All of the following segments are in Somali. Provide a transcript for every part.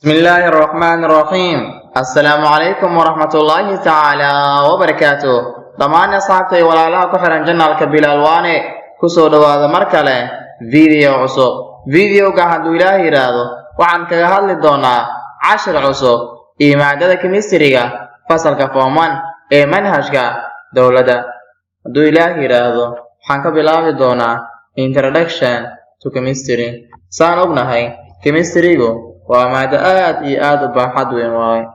بسم الله الرحمن الرحيم السلام عليكم ورحمة الله تعالى وبركاته ضمان أصحابتي ولا لا كحرا جنة الكبيل الواني كسو هذا مركلة فيديو عصب فيديو قاعد إلهي رادو وعن كهال الدونا 10 عصب إيمادة كميسترية فصل كفومان منهج دولة دو إلهي رادو حنك بلاغ الدونا Introduction to Chemistry سان أبنهاي كميستريغو waa maado aad iyo aad u baaxad weyn waaye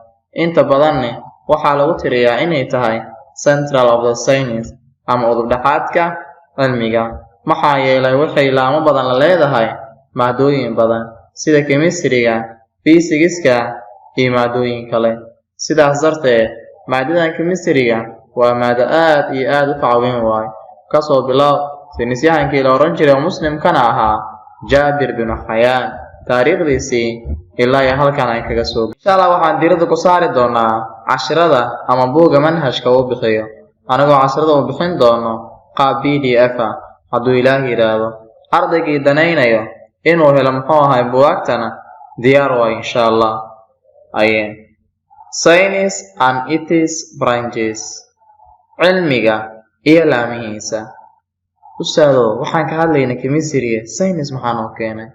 inta badanna waxaa lagu tiriyaa inay tahay central of the science ama udub-dhaxaadka cilmiga maxaa yeelay waxay laamo badan la leedahay maadooyin badan sida chemistry-ga physics-ka iyo maadooyin kale sidaas darteed maadadan chemistry-ga waa maado aad iyo aad u facweyn waaye kasoo bilow saynisyahankii la oran jiray muslimkana ahaa Jaabir bin Xayaan taariikhdiisii ilaa halkan ay kaga soo insha Allah waxaan diirada ku saari doonaa casharada ama buuga manhajka uu bixiyo anagoo casharada u bixin doono qaab PDF ah hadduu Ilaahay yiraahdo ardaygii danaynayo inuu helo muxuu ahay buugtana diyaar waa insha Allah ayeen Science and its branches cilmiga iyo laamihiisa ustaado waxaan ka hadlaynaa chemistry science maxaan oo keenay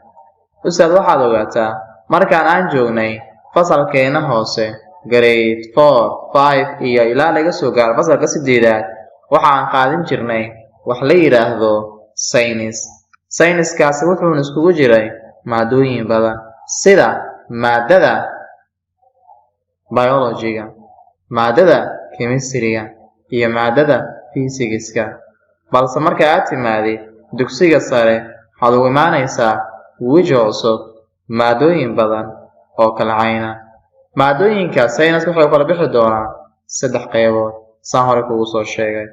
ustaad waxaad ogaataa markaan aan joognay fasalkeena hoose grade 4 5 iyo ilaa laga soo gaaro fasalka 8aad waxaan qaadan jirnay wax la yiraahdo science kaasi wuxuu iskugu jiray maadooyin badan sida maadada biology-ga maadada chemistry-ga iyo maadada physics-ka balse marka aad timaadid dugsiga sare waxaad u imaanaysaa weji cusub maadooyin badan oo kala cayna maadooyinka science waxay kala bixi doonaan 3 qaybood saan hore kugu soo sheegay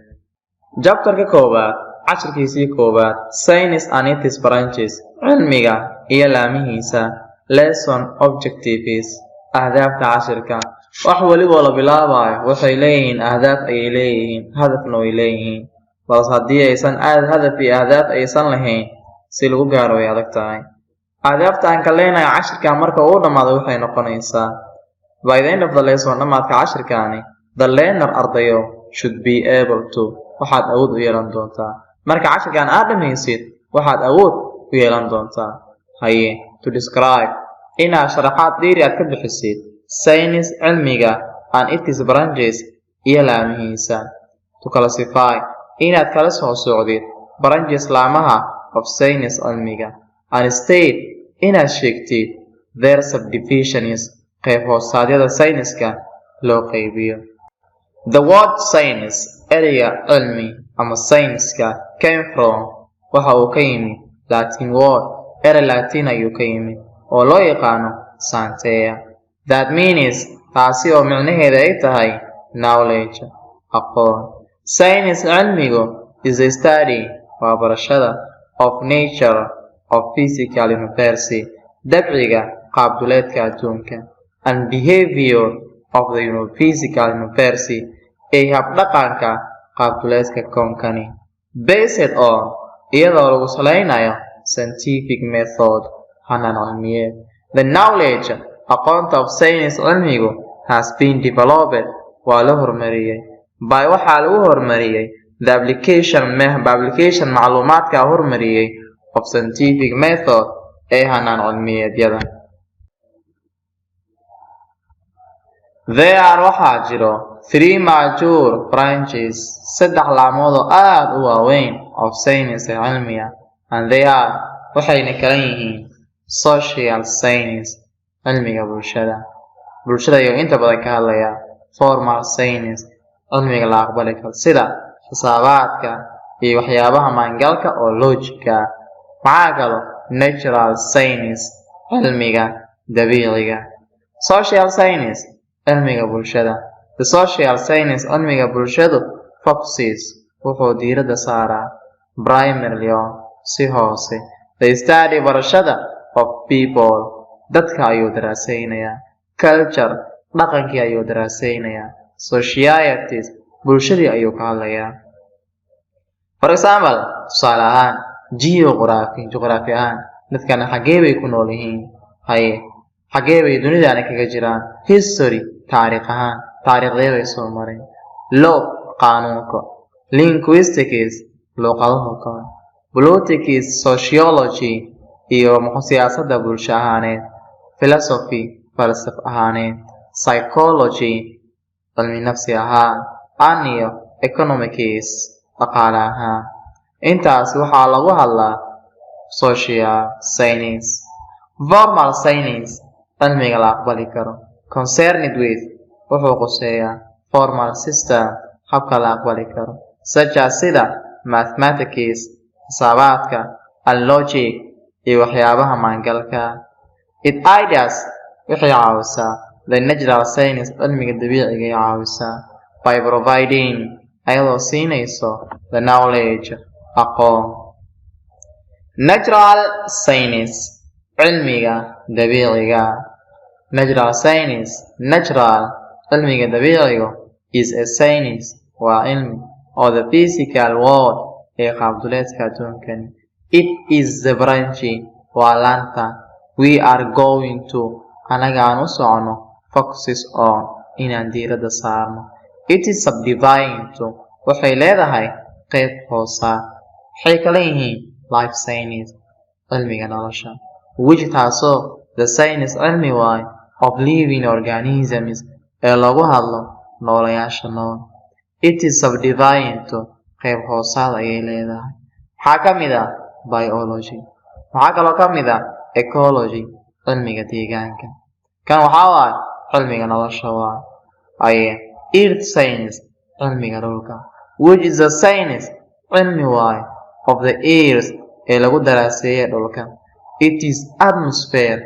chapter-ka koobaad casharkiisii koobaad Science and its branches cilmiga iyo laamihiisa lesson objectives ahdaafta casharka wax waliba la bilaabayo waxay leeyihiin ahdaaf ay leeyihiin hadafna way leeyihiin balse haddii aysan hadaf iyo ahdaaf aysan lahayn si lagu gaaro way adag tahay ahdaafta aan ka leenahay casharka marka uu dhamaado waxay noqonaysaa by the end of the lesson dhamaadka casharkaani the learner ardayo should be able to waxaad awood u yeelan doontaa marka casharkan aad dhamaysid waxaad awood u yeelan doontaa haye to describe inaad sharaxaad dheeri aad ka bixisid science cilmiga and its branches iyo laamihiisa to classify inaad kala soo socdid branches laamaha of science cilmiga and state inaad sheegtid their subdivisions qayb hoosaadyada science-ka loo qaybiyo the word science ereyga cilmi ama science-ka came from waxa uu ka yimid Latin word erey Latin ayuu ka yimid oo loo yaqaano scientia that means taasi oo micnaheedu ay tahay knowledge aqoon science cilmigu is a study waa barashada of nature of physical universe dabciga qaabduleedka adduunka and behavior of the physical universe ee habdhaqanka qaabduleedka koonkani based on iyadoo lagu salaynayo scientific method hanaan cilmiyeed the knowledge aqoonta of science cilmigu has been developed waa la horumariyay by waxaa lagu horumariyay the application macluumaadka horumariyay of scientific method ee hanaan cilmiyeedyada there are waxaa jiro 3 major branches 3 laamood oo aad u waaweyn of science cilmiga and they are waxayna kala yihiin social science cilmiga bulshada iyo inta badan ka hadlaya formal science cilmiga la aqbali karo sida xisaabaadka iyo waxyaabaha maangalka oo logica maxaa kale natural science cilmiga dabiiciga social science cilmiga bulshada the social science cilmiga bulshadu focuses wuxuu diiradda saaraa primarily si hoose the study barashada of people dadka ayuu daraasaynayaa culture dhaqankii ayuu daraasaynayaa societies bulshadii ayuu ka hadlayaa for example tusaale ahaan geography ahaan dadkana xagee bay ku nool yihiin haye xagee bay dunidani kaga jiraan history taariikh ahaan taariikhdee bay soo mareen law qaanuunka linguistics luqadaha kale politics sociology iyo siyaasadda bulsho ahaaneed philosophy falsaf ahaaneed psychology cilmi nafsi ahaan iyo economics dhaqaale ahaan intaas waxaa lagu hadlaa social science formal science cilmiga la aqbali karo concerned with wuxuu quseeyaa formal system habka la aqbali karo such as sida mathematics xisaabaadka and logic iyo waxyaabaha maangalka it aids waxay caawisaa the natural science cilmiga dabiiciga ay caawisaa by providing ayadoo siinayso the knowledge aqoon natural science cilmiga dabiiciga natural science natural cilmiga dabiiciga is a science waa cilmi oo the physical world ee qaabduleedka adduunkan it is the branch waa laanta we are going to anaga aan u socono focuses on inaan diiradda saarno it is subdivided to waxay leedahay qayb hoosa waxay kala yihiin life science cilmiga nolosha which taasoo the science cilmi waay of living organisms ee lagu hadlo noolayaasha nool it is subdivided to qayb hoosaad ayay leedahay waxaa ka mid ah biology waxaa kaloo ka mid ah ecology cilmiga deegaanka kan waxaa waay cilmiga nolosha waa aye earth science cilmiga dhulka which is the science cilmi waay of the earth ee lagu daraaseeyay dhulka it is atmosphere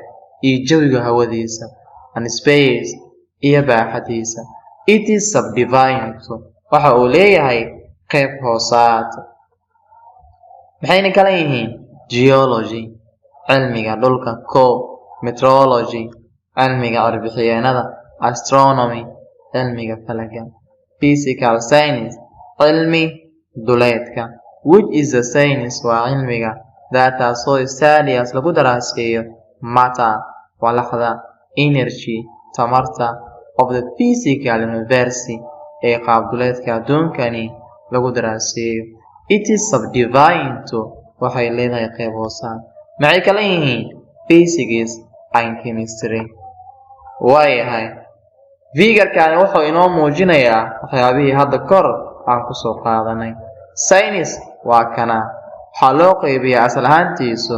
iyo jawiga hawadiisa and space iyo baaxadiisa it is subdivided to waxa uu leeyahay qayb hoosaad maxayna kala yihiin geology cilmiga dhulka meteorology cilmiga arbixiyeenada astronomy cilmiga falaga physical science cilmi duleedka which is the science waa cilmiga taasoo studies lagu daraaseeyo matter walaxda energy tamarta of the physical universe ee qaabduleedka adduunkani lagu daraaseeyo it is subdivided to waxay leedahay qayb hoosaan maxay kala yihiin physics and chemistry waayahay figurkani wuxuu inoo muujinayaa waxyaabihii hadda kor aan kusoo qaadanay science waa kana waxaa loo qaybiyaa asal ahaantiisu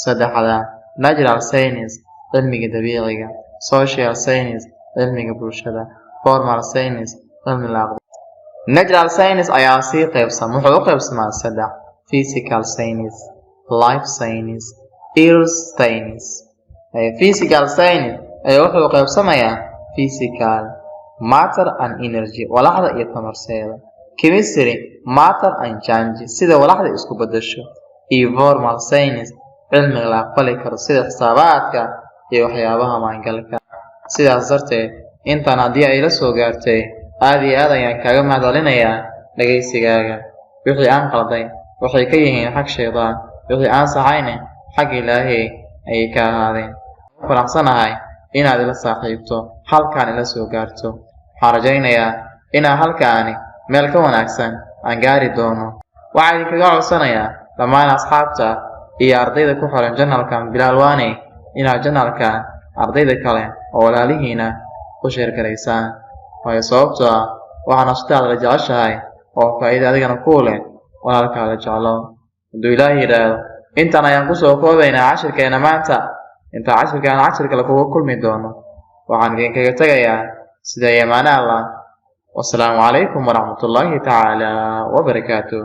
saddexda natural science cilmiga dabiiciga social science cilmiga bulshada formal science cilmi la aqbalo natural science ayaa sii qaybsama wuxuu u qaybsamaa saddex physical science life science earth science physical science ayaa wuxuu qaybsamayaa physical matter and energy walaxda iyo tamarseeda chemistry matter and change sida walaxda isku bedesho iyo formal science cilmiga la aqbali karo sida xisaabaadka iyo waxyaabaha maangalka sidaas darteed intaan haddii ay la soo gaartay aad iyo aad ayaan kaaga mahadcelinayaa dhagaysigaaga wixii aan qalday waxay ka yihiin xag shaydaan wixii aan saxayne xag ilaahay ayay ka ahaadeen faraxsanahay inaad ila saaxiibto halkaan ila soo gaarto waxaan rajaynayaa inaan halkaani meel ka wanaagsan aan gaari doono waxaa idinkaga codsanayaa dhammaan asxaabta iyo ardayda ku xiran janalkan Bilaal Waane inaad janalkan ardayda kale oo walaalihiina u sheergaraysaan waayo sababtoo ah waxaa naftaada la jeceshahay oo faa'iido adigana kuu leh walaalkaada jeclo hadduu ilaahay yidhaahdo intaan ayaan kusoo koobaynaa cashirkeena maanta intaa cashirkaan cashir kale kuga kulmi doono waxaan idinkaga tegayaa sida yamaana Allah wasalaamu calaykum waraxmatullaahi tacaala wabarakaatuh